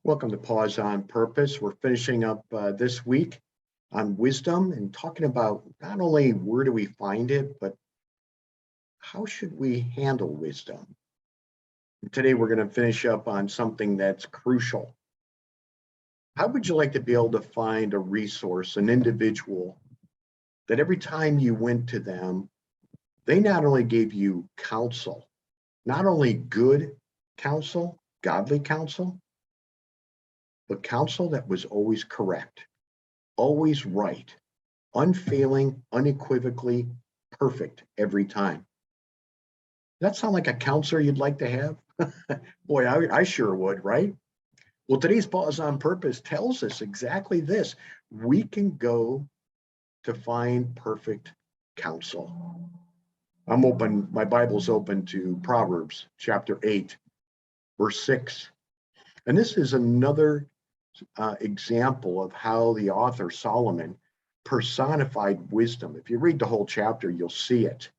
Welcome to Pause on Purpose. We're finishing up this week on wisdom and talking about not only where do we find it, but how should we handle wisdom. Today, we're going to finish up on something that's crucial. How would you like to be able to find a resource, an individual, that every time you went to them, they not only gave you counsel, not only good counsel, godly counsel, but counsel that was always correct, always right, unfailing, unequivocally perfect every time. Does that sound like a counselor you'd like to have? Boy, I sure would, right? Well, today's Pause on Purpose tells us exactly this. We can go to find perfect counsel. My Bible's open to Proverbs chapter 8, verse 6. And this is another example of how the author Solomon personified wisdom. If you read the whole chapter, you'll see it.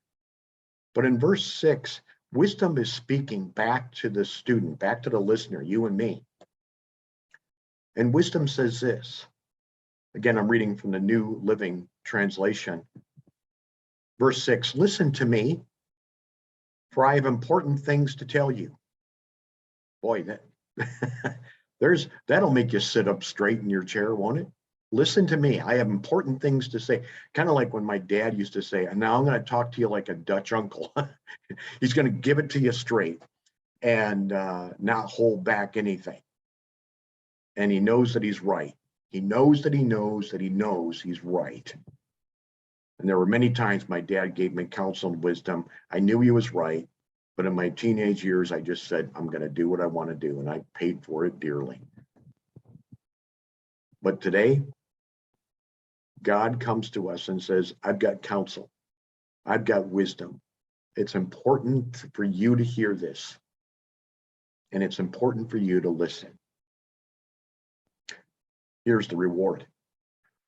But in verse 6, wisdom is speaking back to the student, back to the listener, you and me. And wisdom says this. Again, I'm reading from the New Living Translation. Verse 6, listen to me, for I have important things to tell you. Boy, that'll make you sit up straight in your chair, won't it? Listen to me. I have important things to say. Kind of like when my dad used to say, and now I'm going to talk to you like a Dutch uncle. He's going to give it to you straight and not hold back anything. And he knows that he's right. He knows that he knows that he knows he's right. And there were many times my dad gave me counsel and wisdom. I knew he was right. But in my teenage years, I just said, I'm going to do what I want to do. And I paid for it dearly. But today, God comes to us and says, I've got counsel. I've got wisdom. It's important for you to hear this. And it's important for you to listen. Here's the reward.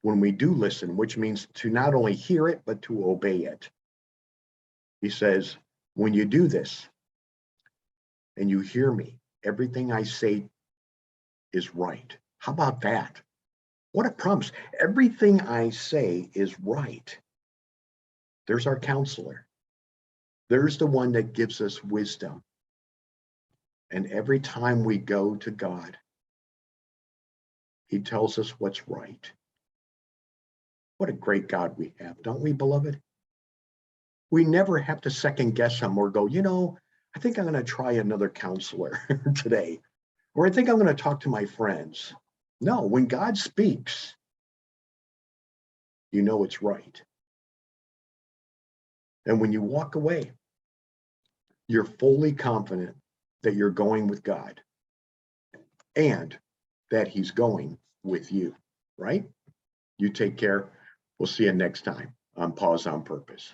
When we do listen, which means to not only hear it, but to obey it. He says, when you do this and you hear me, everything I say is right. How about that? What a promise. Everything I say is right. There's our counselor. There's the one that gives us wisdom. And every time we go to God, he tells us what's right. What a great God we have, don't we, beloved? We never have to second guess him or go, I think I'm going to try another counselor today. Or I think I'm going to talk to my friends. No, when God speaks, you know it's right. And when you walk away, you're fully confident that you're going with God and that he's going with you, right? You take care. We'll see you next time on Pause on Purpose.